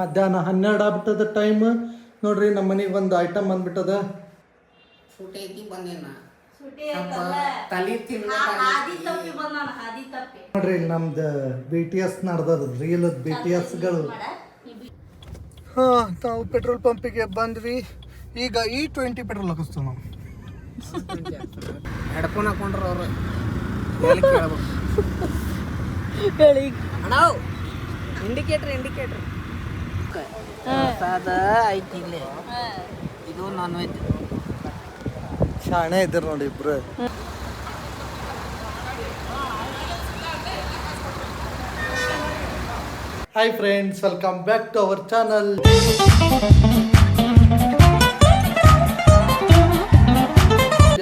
ಮಧ್ಯಾಹ್ನ 12 ಆಗ್ಬಿಟ್ಟದ ಟೈಮ್ ನೋಡ್ರಿ. ನಮ್ಮ ಮನೆಗೆ ಒಂದು ಐಟಮ್ ಬಂದ್ಬಿಟ್ಟದ. ನೋಡ್ರಿ ನಮ್ದು BTS ನಡ್ದದ, ರೀಲ್ BTSಗಳು. ನಾವು ಪೆಟ್ರೋಲ್ ಪಂಪಿಗೆ ಬಂದ್ವಿ. ಈಗ E20 ಪೆಟ್ರೋಲ್ ಹಾಕಿಸ್ತೇವೆ ನಾವು. ಹೆಡ್ಫೋನ್ ಹಾಕೊಂಡ್ರ ಅವರು ಇಂಡಿಕೇಟರ್ ಐತಿ ಇಲ್ಲಿ. ಇದು ನಾನ್ ವೆಜ್. ಶಾಣೆ ಇದ್ರು ನೋಡಿ ಇಬ್ರು. Hi friends, welcome back to our channel.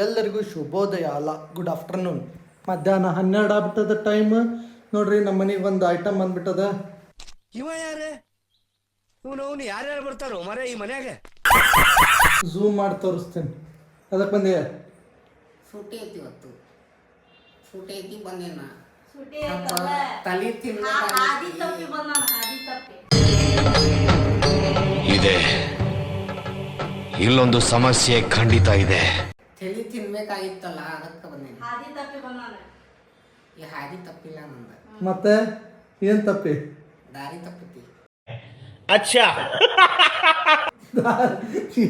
ಎಲ್ಲರಿಗೂ ಶುಭೋದಯ ಅಲ್ಲ, ಗುಡ್ ಆಫ್ಟರ್ನೂನ್. ಮಧ್ಯಾಹ್ನ 12 ಆಗ್ಬಿಟ್ಟದ ಟೈಮ್ ನೋಡ್ರಿ. ನಮ್ಮ ಮನೆಗೆ ಒಂದು ಐಟಮ್ ಬಂದ್ಬಿಟ್ಟದ. ಇವ ಯಾರೇ ಅವನು ಯಾರ್ಯಾರು ಬರ್ತಾರೋ ಮರ ಈ ಮನ್ಯಾಗ? ಝೂಮ್ ಮಾಡಿ ತೋರಿಸ್ತೇನೆ. ಅದಕ್ಕೆ ಬಂದೆ. ಸೂಟಿ ಐತಿ ಇವತ್ತು. ಸೂಟಿ ಐತಿ ಬಂದೇನ. ತಲೆ ಇದೆ, ಇಲ್ಲೊಂದು ಸಮಸ್ಯೆ ಖಂಡಿತ ಇದೆ. ತಲೆ ತಿನ್ಬೇಕಾಗಿತ್ತಲ್ಲ, ಅದಕ್ಕೆ ಬಂದೇನ. ಈ ಹಾದಿ ತಪ್ಪಿಲ್ಲ ನಂದ. ಮತ್ತೆ ಏನ್ ತಪ್ಪಿ? ದಾರಿ ತಪ್ಪತಿ. ಅಚ್ಚಾ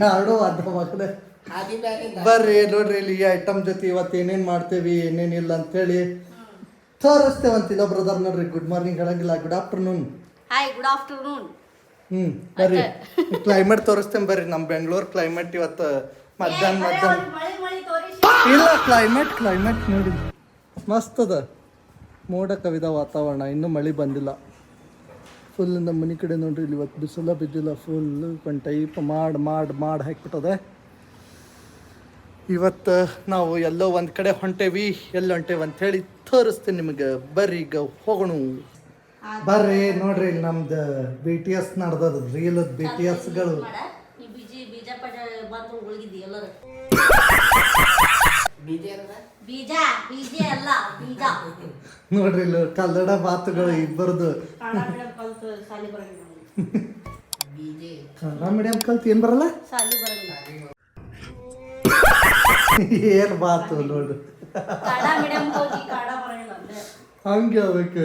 ಎರಡು ಅದ ಮಕ್ಕಳೇ. ಹಾದಿ ಬ್ಯಾರೆ. ಬರ್ರಿ ನೋಡ್ರಿ, ಇಲ್ಲಿ ಈ ಐಟಮ್ ಜೊತೆ ಇವತ್ತು ಏನೇನ್ ಮಾಡ್ತೇವಿ ಏನೇನಿಲ್ಲ ಅಂತೇಳಿ ತೋರಿಸ್ತೇವಂತಿಲ್ಲ ಬ್ರದರ್. ನೋಡ್ರಿ, ಗುಡ್ ಮಾರ್ನಿಂಗ್ ಹೇಳಂಗಿಲ್ಲ, good afternoon. Hi, good afternoon. ಬರ್ರಿ ಕ್ಲೈಮೇಟ್ ತೋರಿಸ್ತೇನೆ. ಬರ್ರಿ, ನಮ್ಮ ಬೆಂಗಳೂರು ಕ್ಲೈಮೇಟ್ ಇವತ್ತು ಮಧ್ಯಾಹ್ನ ಇಲ್ಲ. ಕ್ಲೈಮೇಟ್ ನೋಡಿ ಮಸ್ತ್ ಅದ. ಮೋಡ ಕವಿದ ವಾತಾವರಣ, ಇನ್ನೂ ಮಳೆ ಬಂದಿಲ್ಲ. ಫುಲ್ ನಮ್ಮ ಮನೆ ಕಡೆ ನೋಡ್ರಿ, ಇಲ್ಲಿ ಇವತ್ತು ಬಿಸಿಲ ಬಿದ್ದಿಲ್ಲ. ಫುಲ್ ಒಂದು ಟೈಪ್ ಮಾಡಿ ಹಾಕ್ಬಿಟ್ಟದೆ. ಇವತ್ತು ನಾವು ಎಲ್ಲೋ ಒಂದು ಕಡೆ ಹೊಂಟೇವಿ. ಎಲ್ಲಿ ಹೊಂಟೇವಿ ಅಂಥೇಳಿ ತೋರಿಸ್ತೀನಿ ನಿಮಗೆ. ಬರ್ರಿ ಈಗ ಹೋಗೋಣ. ಬರ್ರಿ ನೋಡ್ರಿ, ಇಲ್ಲಿ ನಮ್ದು BTS ನಡ್ದದ, ರೀಲ್ BTSಗಳು. ನೋಡ್ರಿ ಇಲ್ಲಿ ಕನ್ನಡ ಮಾತುಗಳು ಇಬ್ಬರದು. ಕನ್ನಡ ಮೀಡಿಯಂ ಕಲ್ತು ಏನ್ ಬರಲ್ಲ, ಏನ್ ಮಾತು ನೋಡು. ಹಂಗೆ ಆಗ್ಬೇಕು.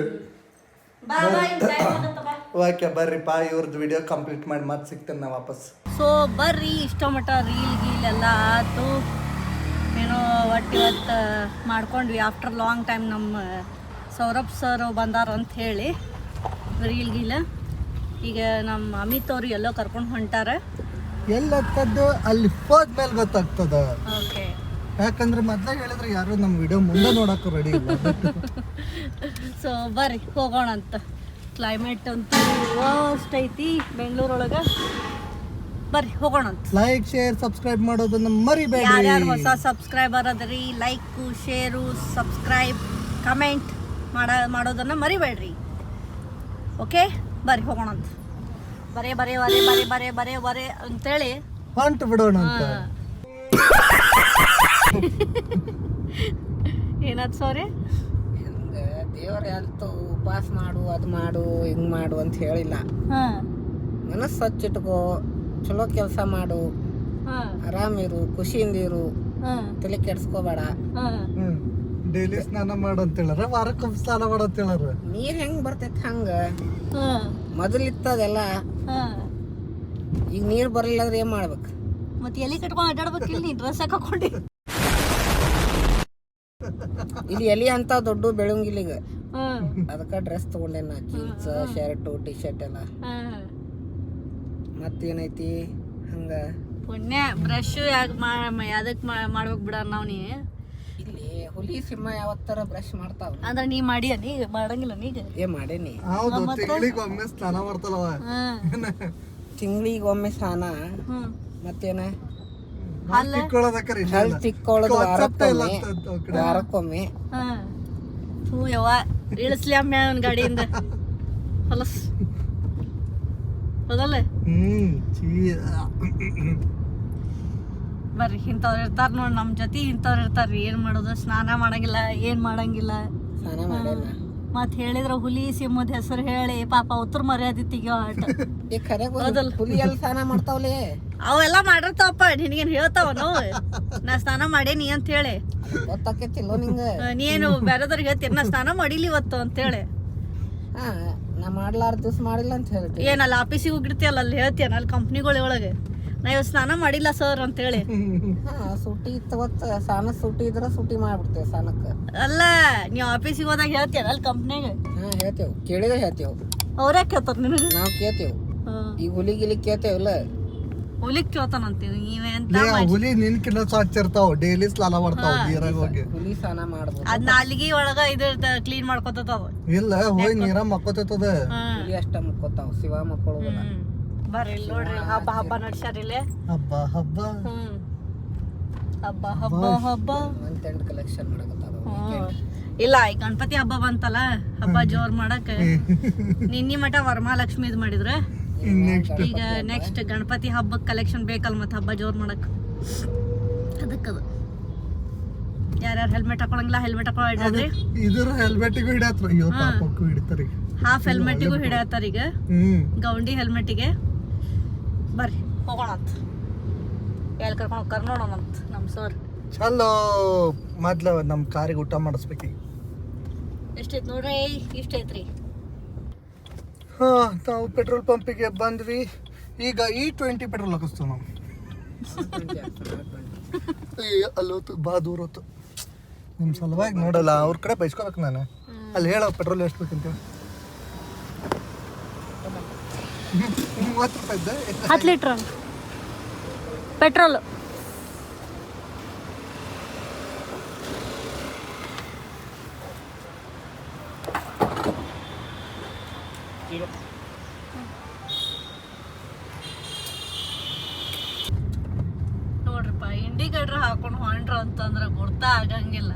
ಓಕೆ ಬರ್ರಿ ಪಾ, ಇವ್ರದ್ದು ವಿಡಿಯೋ ಕಂಪ್ಲೀಟ್ ಮಾಡಿ ಮತ್ತೆ ಸಿಗ್ತೇನೆ ನಾ ವಾಪಸ್. ಸೊ ಬರ್ರಿ, ಇಷ್ಟ ಮಟ್ಟ ರೀಲ್ ಗೀಲ್ ಎಲ್ಲ ಆಯ್ತು. ಏನೋ ಒಟ್ಟು ಇವತ್ತು ಮಾಡ್ಕೊಂಡ್ವಿ. ಆಫ್ಟರ್ ಲಾಂಗ್ ಟೈಮ್ ನಮ್ಮ ಸೌರಭ್ ಸರ್ ಬಂದಾರ ಅಂತ ಹೇಳಿ ರೀಲ್ ಗೀಲ್. ಈಗ ನಮ್ಮ ಅಮಿತ್ ಅವ್ರು ಎಲ್ಲೋ ಕರ್ಕೊಂಡು ಹೊಂಟಾರ. ಎಲ್ಲತ್ತದ್ದು ಅಲ್ಲಿ ಹೋದ್ಮೇಲೆ ಗೊತ್ತಾಗ್ತದ. ಓಕೆ, ಯಾಕಂದ್ರೆ ಮೊದ್ಲಾಗ ಹೇಳಿದ್ರೆ ಯಾರು ನಮ್ಮ ವಿಡಿಯೋ ಮುಂದೆ ನೋಡಕ್ಕೆ ರೆಡಿ ಇಲ್ಲ. ಸೊ ಬರ್ರಿ ಹೋಗೋಣ ಅಂತ. ಕ್ಲೈಮೇಟ್ ಅಂತೂ ವರ್ಸ್ಟ್ ಐತಿ ಬೆಂಗಳೂರೊಳಗೆ. ಬರ್ರಿ ಹೋಗೋಣ ಅಂತ. ಲೈಕ್, ಶೇರ್, ಸಬ್ಸ್ಕ್ರೈಬ್ ಮಾಡೋದನ್ನ ಮರಿಬೇಡಿ. ಯಾರ್ಯಾರು ಹೊಸ ಸಬ್ಸ್ಕ್ರೈಬರ್ ಅದರಿ, ಲೈಕು, ಶೇರು, ಸಬ್ಸ್ಕ್ರೈಬ್, ಕಮೆಂಟ್ ಮಾಡೋದನ್ನ ಮರಿಬೇಡ್ರಿ. ಓಕೆ, ಬರ್ರಿ ಹೋಗೋಣ ಅಂತ. ಬರೇ ಅಂತೇಳಿ ಹೊಂಟು ಬಿಡೋಣ ಅಂತ. ಏನಾದ್ ಸೋರಿ? ದೇವ್ರ ಯಾವತ್ತು ಉಪವಾಸ ಮಾಡು, ಅದು ಮಾಡು, ಹಿಂಗ್ ಮಾಡು ಅಂತ ಹೇಳಿಲ್ಲ. ಮನಸ್ಸು ಸ್ವಚ್ಛಿಟ್ಕೋ, ಚಲೋ ಕೆಲಸ ಮಾಡು, ಆರಾಮಿರು, ಖುಷಿಯಿಂದಿರು, ತಲೆ ಕೆಡ್ಸ್ಕೋಬೇಡ. ಡೈಲಿ ಸ್ನಾನ ಮಾಡು ಅಂತ ಹೇಳಾರ, ವಾರಕ್ಕೊಮ್ಮೆ ಸ್ನಾನ ಮಾಡು ಅಂತ ಹೇಳಾರ. ನೀರ್ ಹೆಂಗ್ ಬರ್ತೈತಿ ಹಂಗ ಮೊದಲಿತ್ತದೆಲ್ಲ. ಈಗ ನೀರ್ ಬರಲಿಲ್ಲ ಅಂದ್ರೆ ಏನ್ ಮಾಡ್ಬೇಕು? ಮತ್ತೆ ಎಲ್ಲಿ ಕಟ್ಕೊಂಡು ಅಡ್ಡಾಡ್ಬೇಕಿಲ್ಲ, ನೀ ಡ್ರೆಸ್ ಹಾಕೊಂಡಿ. ಇಲ್ಲಿ ಎಲಿ ಅಂತ ದೊಡ್ಡ ಬೆಳಂಗಿಲ್ಲ ಈಗ. ಅದಕ್ಕ ಡ್ರೆಸ್ ತಗೊಂಡೇನ, ಜೀನ್ಸ್, ಶರ್ಟ್, ಟಿ ಶರ್ಟ್ ಎಲ್ಲ. ಮತ್ತೇನೈತಿ ಹಂಗ ಪುಣ್ಯ ಬ್ರಷ್ ಯಾವ್ದಕ್ ಮಾಡ್ಬೇಕು ಬಿಡ ನಾವ್. ನೀ ಇಲ್ಲಿ ಹುಲಿ ಸಿಂಹ ಯಾವತ್ತರ ಬ್ರಷ್ ಮಾಡ್ತಾವ ಅಂದ್ರೆ ನೀ ಮಾಡಿಯ? ನೀ ಮಾಡಂಗಿಲ್ಲ? ನೀಗ ಮಾಡೇನಿ. ತಿಂಗಳಿಗೊಮ್ಮೆ ಸ್ನಾನ ಮಾಡ್ತಾಳವ. ತಿಂಗಳಿಗೊಮ್ಮೆ ಸ್ನಾನ. ಮತ್ತೇನ ಹಲ್ ತಿಕ್ಕೊಳ್ಳೋದು ವಾರಕ್ಕೊಮ್ಮೆ. ಯವ್ವ ಇಳಿಸ್ಲಿ ಅಮ್ಮ ಅವನ್ ಗಾಡಿಯಿಂದ ಹೊಲಸ್ ಹೌದಲ್ಲ? ಬರ್ರಿ, ಇಂಥವ್ರು ಇರ್ತಾರ ನೋಡಿ ನಮ್ಮ ಜೊತೆ. ಇಂಥವ್ರು ಇರ್ತಾರ್ರಿ, ಏನ್ ಮಾಡೋದು, ಸ್ನಾನ ಮಾಡಂಗಿಲ್ಲ, ಏನ್ ಮಾಡಂಗಿಲ್ಲ. ಸ್ನಾನ ಮಾಡಿಲ್ಲ. ಮತ್ ಹೇಳಿದ್ರ ಹುಲಿ ಸಿಂಹದ ಹೆಸರು ಹೇಳಿ ಪಾಪ ಉತ್ತರ ಮರ್ಯಾದೆ ತೆಗಿಯೋ ಆಟ ಈ ಖರೆ ಹುಲಿ ಎಲ್ಲಿ ಸ್ನಾನ ಮಾಡ್ತಾವಲೆ ಅವೆಲ್ಲ ಮಾಡಿರ್ತಾವಪ್ಪ ನಿನಗೇನ್ ಹೇಳ್ತಾವ ನಾವು ನಾ ಸ್ನಾನ ಮಾಡೇನಿ ಅಂತ ಹೇಳಿ ಗೊತ್ತಾಕೈತಿಲ್ಲೋ ನಿಂಗ ನೀನು ಬೇರೆದವ್ರಿಗೆ ಹೇಳ್ತೀನಿ ನಾ ಸ್ನಾನ ಮಾಡಿಲಿ ಇವತ್ತು ಅಂತೇಳಿ ಹಾ ನಾ ಮಾಡ್ಲಾರ ದಿವ್ಸ ಮಾಡಿಲ್ಲ ಅಂತ ಹೇಳ್ತಿ ಏನಲ್ಲ ಆಫೀಸಿಗೆ ಹೋಗಿರ್ತೀಯಲ್ಲ ಅಲ್ಲಿ ಹೇಳ್ತೀಯನ ಅಲ್ಲಿ ಕಂಪ್ನಿಗಳ ಒಳಗೆ ನಾ ಇವತ್ತು ಸ್ನಾನ ಮಾಡಿಲ್ಲ ಸರ್ ಅಂತೇಳಿ ಹಾ ಸೂಟಿ ಇತ್ತು ಸಾನ ಸೂಟಿ ಇದ್ರ ಸೂಟಿ ಮಾಡ್ಬಿಡ್ತೇವೆ ಸಾನಕ್ಕ ಅಲ್ಲ ನೀವು ಆಫೀಸಿಗೆ ಹೋದಾಗ ಹೇಳ್ತೀಯಲ್ಲ ಅಲ್ಲಿ ಕಂಪ್ನಿಗೆ ಹಾ ಹೇಳ್ತೇವ್ ಕೇಳಿದ್ರೆ ಹೇಳ್ತೇವ್ ಅವ್ರೇ ಕೇಳ್ತಾರ ನಿನಗೆ ನಾವ್ ಕೇಳ್ತೇವ್ ಈ ಹುಲಿ ಗಿಲಿ ಕೇಳ್ತೇವಲ್ಲ ಹುಲಿಗ್ ಕೇಳ್ತಾನಂತೀವಿ ನೀವೇ ಅಂತ ಹುಲಿ ನಿನ್ಕಿನ್ನ ಸ್ವಚ್ಛ ಇರ್ತಾವ ಡೈಲಿ ಸ್ನಾನ ಮಾಡ್ತಾವ ನೀರಾಗ ಹೋಗಿ ಹುಲಿ ಸ್ನಾನ ಮಾಡ್ಬೋದು ಅದ್ ನಾಲಿಗೆ ಒಳಗ ಇದು ಕ್ಲೀನ್ ಮಾಡ್ಕೊತವ ಇಲ್ಲ ಹೋಗಿ ನೀರ ಮಕ್ಕೋತದ ಹುಲಿ ಅಷ್ಟ ಮುಕ್ಕೋತಾವ ಶಿವ ಮಕ್ಕಳು ಬರ್ರಿ ಇಲ್ಲಿ ನೋಡ್ರಿ ಹಬ್ಬ ಹಬ್ಬ ನಡ್ಸ್ಯಾರ ಇಲ್ಲಿ ಹಬ್ಬ ಹಬ್ಬ ಹಬ್ಬ ಹಬ್ಬ ಹಬ್ಬ ಮಂತ್ ಎಂಡ್ ಕಲೆಕ್ಷನ್ ಮಾಡಕತ್ತಾರ ಇಲ್ಲ ಈ ಗಣಪತಿ ಹಬ್ಬ ಬಂತಲ್ಲ ಹಬ್ಬ ಜೋರ್ ಮಾಡಕ್ ನಿನ್ನಿ ಮಠ ವರಮಹಾಲಕ್ಷ್ಮಿ ಇದ್ ಮಾಡಿದ್ರ ಈಗ ನೆಕ್ಸ್ಟ್ ಗಣಪತಿ ಹಬ್ಬಕ್ ಕಲೆಕ್ಷನ್ ಬೇಕಲ್ ಮತ್ತ ಹಬ್ಬ ಜೋರ್ ಮಾಡಕ್ ಅದಕ್ಕದು ಯಾರ್ಯಾರು ಹೆಲ್ಮೆಟ್ ಹಾಕೊಳಂಗಿಲ್ಲ ಹೆಲ್ಮೆಟ್ ಹಾಕೊಳ್ಳಿ ಇದ್ರ ಹೆಲ್ಮೆಟಿಗೂ ಹಿಡಿಯತ್ರ ಅಯ್ಯೋ ಪಾಪಕ್ಕೂ ಹಿಡಿತಾರ ಹಾಫ್ ಹೆಲ್ಮೆಟಿಗೂ ಹಿಡಿಯತ್ತಾರ ಈಗ ಗೌಂಡಿ ಹೆಲ್ಮೆಟಿಗೆ ಬರ್ರಿ ಹೋಗೋಣ ಅಂತ ಎಲ್ಲಿ ಕರ್ಕೊಂಡು ಹೋಗ್ತಾರ ನೋಡೋಣಂತ ನಮ್ ಸರ್ ಚಲೋ ಮೊದ್ಲ ನಮ್ ಕಾರಿಗೆ ಊಟ ಮಾಡಿಸ್ಬೇಕು ಎಷ್ಟೈತ್ ನೋಡ್ರಿ ಇಷ್ಟೈತ್ರಿ ಹಾ ನಾವು ಪೆಟ್ರೋಲ್ ಪಂಪಿಗೆ ಬಂದ್ವಿ ಈಗ E20 ಪೆಟ್ರೋಲ್ ಹಾಕಿಸ್ತೀವಿ ನಾವು ಅಲ್ಲೋತು ಬಾ ದೂರ ಹೋತು ನಿಮ್ಮ ಸಲುವಾಗಿ ನೋಡಲ್ಲ ಅವ್ರ ಕಡೆ ಬೈಸ್ಕೋಬೇಕು ನಾನು ಅಲ್ಲಿ ಹೇಳೋ ಪೆಟ್ರೋಲ್ ಎಷ್ಟು ಬೇಕಂತ 30 ರೂಪಾಯಿ ಇದ್ದ 10 ಲೀಟ್ರ್ ಪೆಟ್ರೋಲ್ ನೋಡ್ರಪ್ಪ ಇಂಡಿಕೇಟರ್ ಹಾಕೊಂಡು ಹೊಂಡ್ರ ಅಂತಂದ್ರ ಗುರ್ತ ಆಗಂಗಿಲ್ಲ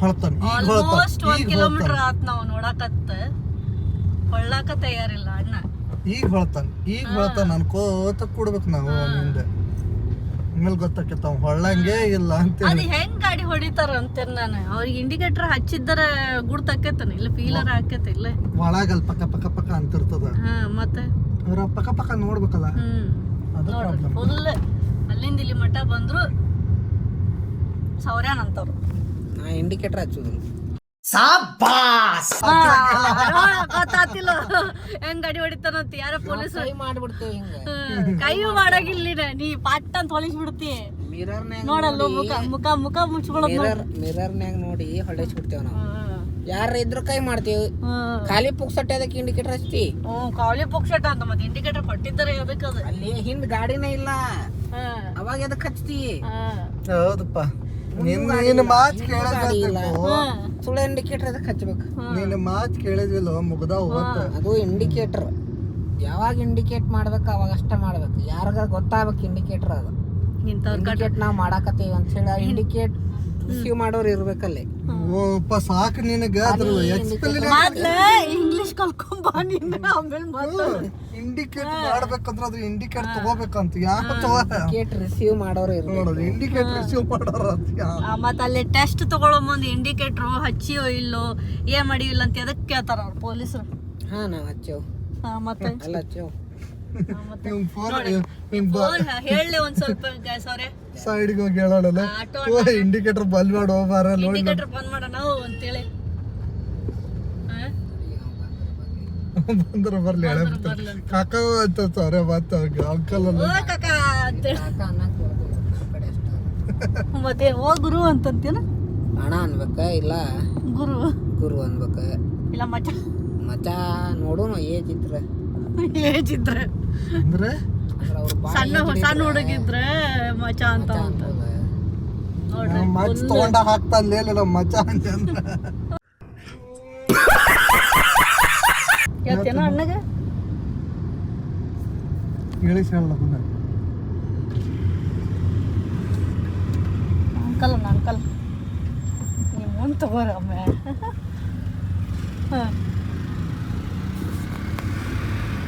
ಹೊಳ್ತಾನೆ ಆಲ್ಮೋಸ್ಟ್ 1 ಕಿಲೋಮೀಟರ್ ಆತ್ ನಾವ್ ನೋಡಕತ್ತ ಹೊಳ್ಳಾಕ ತಯಾರಿಲ್ಲ ಅಣ್ಣ ಈಗ ಹೊಳ್ತಾನ ಅನ್ಕೋತ ಕೂಡ್ಬೇಕು ನಾವು ನಿಂದ ಆಮೇಲೆ ಗೊತ್ತಾಕೈತ ಅವ್ ಹೊಳ್ಳಂಗೆ ಇಲ್ಲ ಅಂತ ಅದ್ ಹೆಂಗ್ ಗಾಡಿ ಹೊಡಿತಾರ ಅಂತೇನ್ ನಾನು ಅವ್ರಿಗೆ ಇಂಡಿಕೇಟರ್ ಹಚ್ಚಿದ್ದರ ಗುಡ್ತಾಕೇತನ ಇಲ್ಲ ಫೀಲರ್ ಹಾಕೇತ ಇಲ್ಲ ಒಳಗ ಅಲ್ಲಿ ಪಕ್ಕ ಪಕ್ಕ ಪಕ್ಕ ಅಂತಿರ್ತದ ಮತ್ತೆ ಅವ್ರ ಪಕ್ಕ ಪಕ್ಕ ನೋಡ್ಬೇಕಲ್ಲ ಅದು ಪ್ರಾಬ್ಲಮ್ ಫುಲ್ ಅಲ್ಲಿಂದ ಇಲ್ಲಿ ಮಠ ಬಂದ್ರು ಸೌರ್ಯಾನ್ ಅಂತವ್ರು ನಾ ಇಂಡಿಕೇಟರ್ ಹಚ್ಚುದಿಲ್ಲ ಗೊತ್ತಾತಿಲ್ಲ ಹೆಂಗ್ ಗಾಡಿ ಹೊಡಿತಾನಂತ ಯಾರ ಪೊಲೀಸ್ ಕೈ ಮಾಡ್ಬಿಡ್ತೇವೆ ಹಿಂಗ ಕೈ ಮಾಡಾಗಿಲ್ಲ ನೀ ಪಟ್ ಅಂತ ಹೊಳಿಸ್ಬಿಡ್ತಿ ಮಿರರ್ನ್ಯಾಗ ನೋಡಲ್ಲ ಮುಖ ಮುಚ್ಕೊಳ್ಳೋದು ಮಿರರ್ನ್ಯಾಗ ನೋಡಿ ಹೊಳಿಸ್ಬಿಡ್ತೇವ್ ನಾವು ಯಾರ ಇದ್ರ ಕೈ ಮಾಡ್ತೇವ್ ಖಾಲಿ ಪುಕ್ಸಟ್ಟೆ ಅದಕ್ಕೆ ಇಂಡಿಕೇಟರ್ ಹಚ್ತಿ ಕಾಲಿ ಪುಕ್ಷಟ ಅಂತ ಮತ್ತೆ ಇಂಡಿಕೇಟರ್ ಕೊಟ್ಟಿದ್ದಾರೆ ಅದಕ್ಕದು ಅಲ್ಲಿ ಹಿಂದ್ ಗಾಡಿನೇ ಇಲ್ಲ ಅವಾಗ ಎದಕ್ ಹಚ್ತಿ ಹೌದಪ್ಪ ನಿನ್ನ ಮಾತು ಕೇಳೋದಿಲ್ಲ ಸುಳ್ಳ ಇಂಡಿಕೇಟರ್ ಅದಕ್ಕೆ ಹಚ್ಬೇಕು ನಿನ್ನ ಮಾತು ಕೇಳಿದ್ವಿಲ್ಲ ಮುಗ್ದಾವ್ ಅದು ಇಂಡಿಕೇಟರ್ ಯಾವಾಗ ಇಂಡಿಕೇಟ್ ಮಾಡ್ಬೇಕು ಅವಾಗ ಅಷ್ಟ ಮಾಡ್ಬೇಕು ಯಾರಿಗ ಗೊತ್ತಾಗ್ಬೇಕು ಇಂಡಿಕೇಟರ್ ಅದು ಇಂಡಿಕೇಟ್ ನಾವ್ ಮಾಡಾಕತ್ತೀವಿ ಅಂತ ಹೇಳಿ ಇಂಡಿಕೇಟ್ ರಿಸೀವ್ ಮಾಡೋರು ಇರ್ಬೇಕಲ್ಲಿ ಓಪ್ಪ ಸಾಕು ನಿನಗ ಇಂಗ್ಲಿಷ್ ಕಲ್ಕೊಂಬ ಆಮೇಲೆ ಇಂಡಿಕೇಟ್ ಮಾಡ್ಬೇಕಂದ್ರ ಅದ್ರ ಇಂಡಿಕೇಟ್ ತಗೋಬೇಕಂತ ಯಾಕೆ ಇಂಡಿಕೇಟ್ ರಿಸೀವ್ ಮಾಡೋರು ಇರ್ಬೇಕು ಇಂಡಿಕೇಟ್ ರಿಸೀವ್ ಮಾಡೋರ ಮತ್ತ ಅಲ್ಲಿ ಟೆಸ್ಟ್ ತಗೊಳ್ಳೋ ಮುಂದೆ ಇಂಡಿಕೇಟರ್ ಹಚ್ಚಿಯೋ ಇಲ್ಲೋ ಏನ್ ಮಾಡಿಲ್ಲ ಅಂತ ಎದಕ್ ಕೇಳ್ತಾರ ಅವ್ರು ಪೊಲೀಸರು ಹಾ ನಾವ್ ಹಚ್ಚೇವ್ ಮತ್ತೆ ಅಲ್ಲ ಹಚ್ಚೇವ್ ಹೇಳಿ ಒಂದ್ ಸ್ವಲ್ಪ ಅವ್ರೆ ಸೈಡ್ಗೆ ಹೋಗಿ ಹೇಳೋಣ ಇಂಡಿಕೇಟರ್ ಬಂದ್ ಮಾಡೋ ಬಾರ ಇಂಡಿಕೇಟರ್ ಬಂದ್ ಮಾಡೋಣ ಅಂತೇಳಿ ಬಂದ್ರ ಬರ್ಲಿ ಹೇಳ ಕಾಕ ಅಂತ ಸಾರೆ ಮತ್ತ ಅಂಕಲ್ ಕಾಕ ಅಂತೇಳಿ ಮತ್ತೆ ಓ ಗುರು ಅಂತಂತೇನ ಹಣ ಅನ್ಬೇಕ ಇಲ್ಲ ಗುರು ಗುರು ಅನ್ಬೇಕ ಇಲ್ಲ ಮಚ ಮಚ ನೋಡೋಣ ಏಜ್ ಇದ್ರೆ ಏಜಿದ್ರೆ ಅಂದ್ರೆ ಸಣ್ಣ ಹುಡುಗಿದ್ರೆ ಮಚ ಅಂತ ಮಚ್ ತಗೊಂಡ ಹಾಕ್ತಾನ ಮಚ ಅಂತ ಹೇಳ್ತೇನ ಅಣ್ಣಗ ಹೇಳಿಸ್ ಹೇಳ ಅಂಕಲ್ ನೀವು ಮುಂದೆ ತಗೋರ ಒಮ್ಮೆ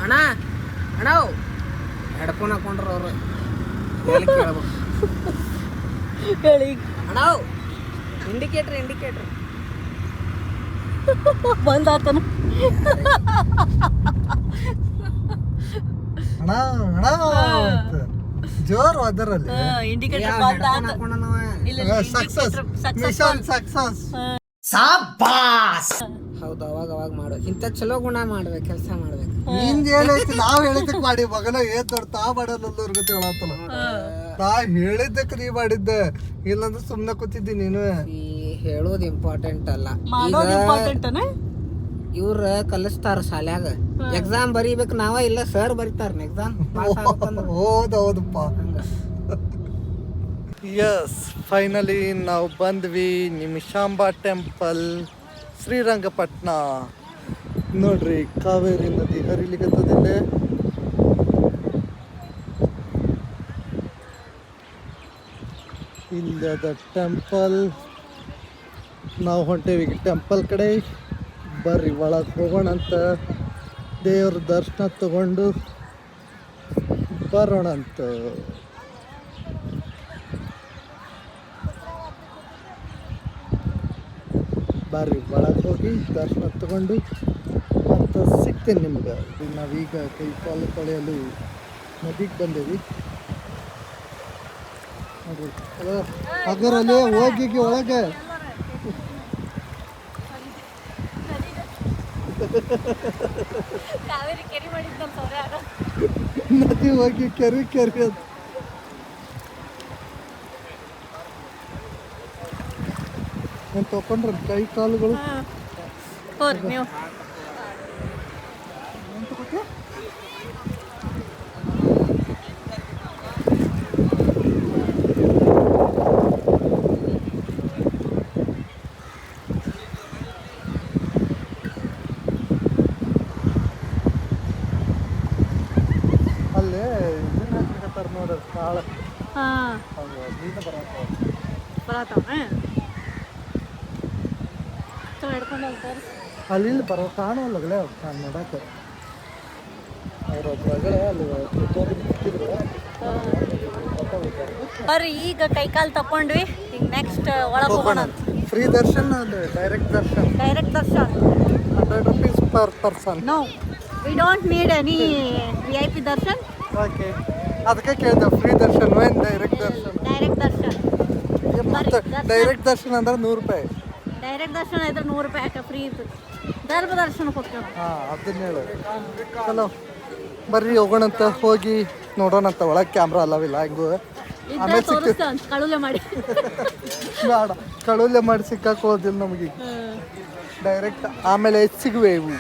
ಅಣ್ಣ ಅಣ್ಣ ಹೆಡ್ಫೋನ್ ಹಾಕೊಂಡ್ರ ಅವ್ರು ಹೇಳಿ ಅಣ್ಣ ಇಂಡಿಕೇಟರ್ ಬಂದಾತನ ಅಣ್ಣ ಅಣ್ಣ ಜೋರ್ ಅದರಲ್ಲಿ ಇಂಡಿಕೇಟರ್ ಬಂದಾತ ಇಲ್ಲ ಸಕ್ಸಸ್ ಮಿಷನ್ ಸಕ್ಸಸ್. ಹೌದು, ಅವಾಗ ಮಾಡು. ಇಂಥ ಚಲೋ ಗುಣ ಮಾಡ್ಬೇಕು, ಕೆಲಸ ಮಾಡ್ಬೇಕು. ನಿಂದ ಹೇಳೈತಿ, ನಾವ್ ಹೇಳಿದ್ದಕ್ ಮಾಡಿ ಮಗನ ಏನ್ ದೊಡ್ಡ ತಾ ಮಾಡಲ್ಲವ್ರಿಗೆ ಹೇಳತ್ತಲ್ಲ. ನಾ ಹೇಳಿದ್ದಕ್ ನೀ ಮಾಡಿದ್ದೆ, ಇಲ್ಲಾಂದ್ರೆ ಸುಮ್ನೆ ಕೂತಿದ್ದಿ ನೀನು. ಈ ಹೇಳೋದು ಇಂಪಾರ್ಟೆಂಟ್ ಅಲ್ಲ. ಮಾಡೋದು ಇಂಪಾರ್ಟೆಂಟ್ ಅನ. ಇವ್ರ ಕಲಿಸ್ತಾರ ಶಾಲ್ಯಾಗ, ಎಕ್ಸಾಮ್ ಬರೀಬೇಕು ನಾವ, ಇಲ್ಲ ಸರ್ ಬರೀತಾರ ಎಕ್ಸಾಮ್. ಹೌದೌದಪ್ಪ. ಎಸ್, ಫೈನಲಿ ನಾವು ಬಂದ್ವಿ ನಿಮಿಷಾಂಬ ಟೆಂಪಲ್, ಶ್ರೀರಂಗಪಟ್ಟಣ. ನೋಡ್ರಿ ಕಾವೇರಿ ನದಿ ಹರಿಲಿಕತ್ತದಿಲ್ಲೇ. ಇಲ್ಲದ ಟೆಂಪಲ್. ನಾವು ಹೊಂಟೇವಿ ಟೆಂಪಲ್ ಕಡೆ. ಬರ್ರಿ ಒಳಗೆ ಹೋಗೋಣಂತ, ದೇವ್ರ ದರ್ಶನ ತಗೊಂಡು ಬರೋಣಂತ. ಬರ್ರಿ ಒಳಗೆ ಹೋಗಿ ದರ್ಶನ ತಗೊಂಡು ಮತ್ತು ಸಿಗ್ತೇನೆ ನಿಮ್ಗೆ. ನಾವೀಗ ಕೈ ಕಾಲು ತೊಳೆಯಲು ನದಿಗೆ ಬಂದೇವಿ. ಅದರಲ್ಲಿ ಹೋಗಿ ಒಳಗೆ ಕಾವೇರಿ ಕೆರಿ ಮಾಡಿದ್ನಲ್ಲ ಸೌರ್ಯಾಗ. ನದಿ ಹೋಗಿ ಕೆರಿ ಅದು. ನಾನು ತಕೊಂಡ್ರೆ ಕೈ ಕಾಲುಗಳು ಹೋರಿ ನೀವು. ಅಲ್ಲೇ ಇದನ್ನ ಹಾಕ್ಲಿಕತ್ತಾರ ನೋಡ್ರಿ ಕಾಳು. ಹಾಂ ನೀನು ಬರತ್ತವ ಹಿಡ್ಕೊಂಡು ಹೋಗ್ತಾರೆ. ಅಲ್ಲಿ ಬರೋ ಕಾಣುವಲ್ಲಗಳೇ ನಾನು ನೋಡಕ್ಕೆ. ಅವ್ರೊಬ್ಬರಗಳೇ ಅಲ್ಲಿ ಬರ್ರಿ ಈಗ ಕೈಕಾಲು ತಕೊಂಡ್ವಿ, ಈಗ ನೆಕ್ಸ್ಟ್ ಒಳಗೆ ಹೋಗೋಣ. ಫ್ರೀ ದರ್ಶನ್, ಅದು direct darshan. Direct darshan 100 rupees per person. No, we don't need any VIP darshan. Okay, ಅದಕ್ಕೆ ಕೇಳಿದೆ ಫ್ರೀ ದರ್ಶನ್ ಏನು ಡೈರೆಕ್ಟ್ ದರ್ಶನ್. ಡೈರೆಕ್ಟ್ ದರ್ಶನ್. ಮತ್ತು ಡೈರೆಕ್ಟ್ ದರ್ಶನ್ ಅಂದ್ರೆ 100 ರೂಪಾಯಿ. ಡೈರೆಕ್ಟ್ ದರ್ಶನ ಇದ್ರೆ 100 ರೂಪಾಯಿ ಯಾಕೆ ಫ್ರೀ ಇರ್ತದೆ. ಧರ್ಮ ದರ್ಶನಕ್ಕೆ ಹೋಗ್ತೇವೆ. ಹಾಂ, ಅದನ್ನ ಹೇಳು. ಚಲೋ ಬರ್ರಿ ಹೋಗೋಣಂತ, ಹೋಗಿ ನೋಡೋಣಂತ. ಒಳಗೆ ಕ್ಯಾಮ್ರಾ ಅಲ್ಲವಿಲ್ಲ ಹೆಂಗು. ಆಮೇಲೆ ತೋರಿಸ್ತೇವೆ ಕಳುಲೆ ಮಾಡಿ. ಬೇಡ, ಕಳುಲೆ ಮಾಡಿ ಸಿಕ್ಕಾಕೊಳ್ಳೋದಿಲ್ಲ ನಮಗೆ. ಡೈರೆಕ್ಟ್ ಆಮೇಲೆ ಸಿಗುವೆ ಇವು.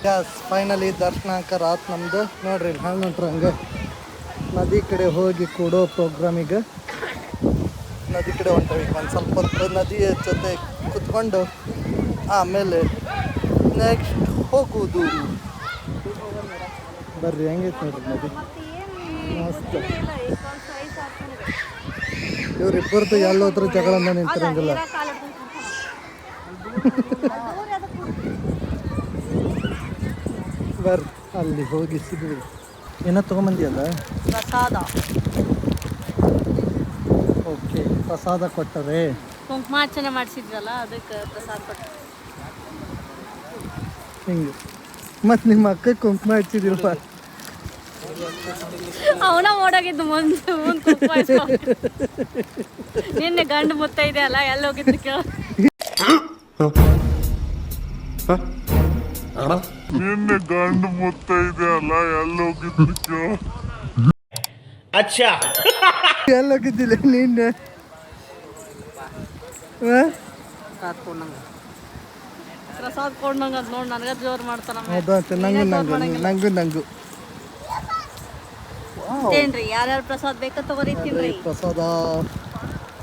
ಗ್ಯಾಸ್ ಫೈನಲಿ ದರ್ಶನಾಂಕರ ಆತು ನಮ್ದು. ನೋಡ್ರಿ ಇಲ್ಲಿ ಹಂಗೆ ಹೊಂಟ್ರ ಹಂಗೆ ನದಿ ಕಡೆ ಹೋಗಿ ಕೂಡೋ ಪ್ರೋಗ್ರಾಮಿಗೆ ನದಿ ಕಡೆ ಹೊಂಟವಿ. ಒಂದು ಸ್ವಲ್ಪ ಹೊತ್ತು ನದಿಯ ಜೊತೆ ಕುತ್ಕೊಂಡು ಆಮೇಲೆ ನೆಕ್ಸ್ಟ್ ಹೋಗುವುದು. ಬರ್ರಿ ಹೆಂಗೈತೆ ನೋಡ್ರಿ ನದಿ ಮಸ್ತ್. ಇವ್ರಿಬ್ಬರದ್ದು ಎಲ್ಲೋದ್ರೂ ಜಗಳನ್ನ ನಿಂತಿರಂಗಿಲ್ಲ. ಬರ್ರಿ ಅಲ್ಲಿ ಹೋಗಿ ಸಿಗುವಿ. ಏನೋ ತೊಗೊಂಬಂದಿಯಲ್ಲ ಪ್ರಸಾದ. ಓಕೆ, ಪ್ರಸಾದ ಕೊಟ್ಟರೆ ಕುಂಕುಮಾರ್ಚನೆ ಮಾಡಿಸಿದ್ರಲ್ಲ ಅದಕ್ಕೆ ಪ್ರಸಾದ ಕೊಟ್ಟು. ಹಿಂಗೆ ಮತ್ತು ನಿಮ್ಮ ಅಕ್ಕ ಕುಂಕುಮ ಹಚ್ಚಿದಿಲ್ವ? ಅವನ ಓಡೋಗಿದ್ದು ಮುಂದೆ ಕುಂಕುಮ ಹಚ್ಕೊಂಡು. ನಿನ್ನೆ ಗಂಡು ಮುತ್ತೈದೆ ಅಲ್ಲ, ಎಲ್ಲಿ ಹೋಗಿದ್ರು ಕೇಳ. ನಿನ್ನೆ ಗಂಡು ಮುತ್ತೈದೆ ಅಲ್ಲ, ಎಲ್ಲೋಗಿದ್ರು ಅಚ್ಚಾ ಎಲ್ಲಿ ಹೋಗಿದ್ದಿಲ್ಲ ನಿನ್ನೆ? ಪ್ರಸಾದ ಕೊಂಡಂಗ ನೋಡಿ ನನಗೆ ಜೋರು ಮಾಡ್ತಾನ. ಅದಂತೆ ನಂಗು ಏನ್ರಿ ಯಾರ್ಯಾರು ಪ್ರಸಾದ ಬೇಕ ತಗೋರಿ ತಿನ್ರಿ. ಪ್ರಸಾದ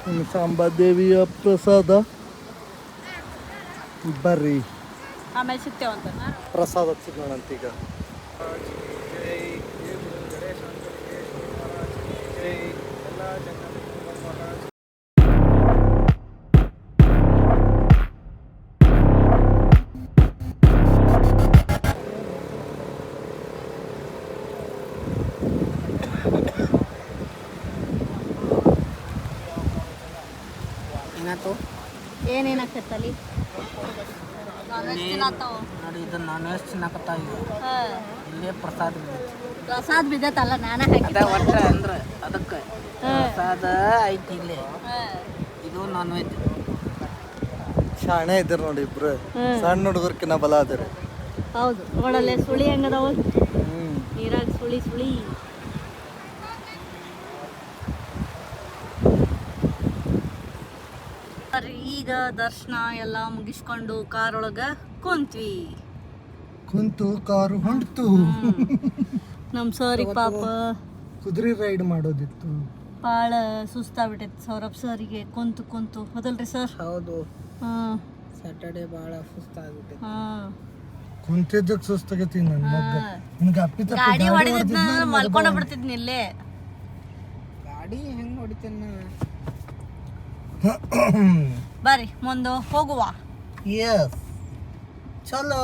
ನಿಮ್ಮ ಸಾಂಬಾ ದೇವಿಯ ಪ್ರಸಾದ. ಬರ್ರಿ ಆಮೇಲೆ ಸಿಗ್ತೇವಂತ. ಪ್ರಸಾದ ಸಿಗೋಣಂತ ಈಗ. ಏನಾಯ್ತು ಏನೇನಾಕತ್ತಲ್ಲಿ ನಾನ್ ವೆಜ್ ತಿನ್ನತ್ತಾವ ನೋಡಿ ಇದು ನಾನ್ ವೆಜ್ ತಿನ್ನಕತ್ತಾವ ಈಗ ಇಲ್ಲೇ ಪ್ರಸಾದ ಬಿದ್ದೈತಿ. ಪ್ರಸಾದ ಬಿದ್ದತ್ತಲ್ಲ ನಾನೇ ಅದ ಹಾಕಿದ್ದೆ ಒಟ್ಟ ಅಂದ್ರೆ ಅದಕ್ಕೆ ಪ್ರಸಾದ ಐತಿ ಇಲ್ಲೇ. ಇದು ನಾನ್ ವೆಜ್. ಶಾಣೆ ಇದ್ದೀರಿ ನೋಡಿ ಇಬ್ರು. ಸಣ್ಣ ಹುಡುಗರ್ಕಿನ್ನ ಬಲ ಅದಿರಿ. ಹೌದು ನೋಡಲ್ಲೇ ಸುಳಿ ಹೆಂಗದಾವ ನೀರಾಗ ಸುಳಿ ಸುಳಿ. ಈಗ ದರ್ಶನ ಎಲ್ಲ ಮುಗಿಸ್ಕೊಂಡು ಕಾರ್ ಒಳಗ ಕುಂತ್ವಿ. ಕುಂತು ಕಾರು ಹೊಂಡ್ತು. ನಮ್ಮ ಸರಿ ಪಾಪ ಕುದುರೆ ರೈಡ್ ಮಾಡೋದಿತ್ತು. ಭಾಳ ಸುಸ್ತಾಗ್ಬಿಟ್ಟೈತಿ ಸೌರಭ್ ಸರಿಗೆ ಕುಂತು ಕುಂತು. ಹೌದಲ್ರಿ ಸರ್? ಹೌದು. ಹಾಂ ಸ್ಯಾಟರ್ಡೆ ಭಾಳ ಸುಸ್ತಾಗ್ಬಿಟ್ಟೈತಿ. ಹಾಂ ಕುಂತಿದ್ದಕ್ಕೆ ಸುಸ್ತಾಗೈತಿ ನಿನ್ಗೆ ಅಪ್ಪಿ ಗಾಡಿ ಹೊಡಿದಿದ್ನ ಮಲ್ಕೊಂಡ ಬಿಡ್ತಿದ್ನಿ ಇಲ್ಲೇ. ಗಾಡಿ ಹೆಂಗ್ ಹೊಡಿತೇನ? ಬರ್ರಿ ಮುಂದೆ ಹೋಗುವ. ಎಸ್ ಚಲೋ.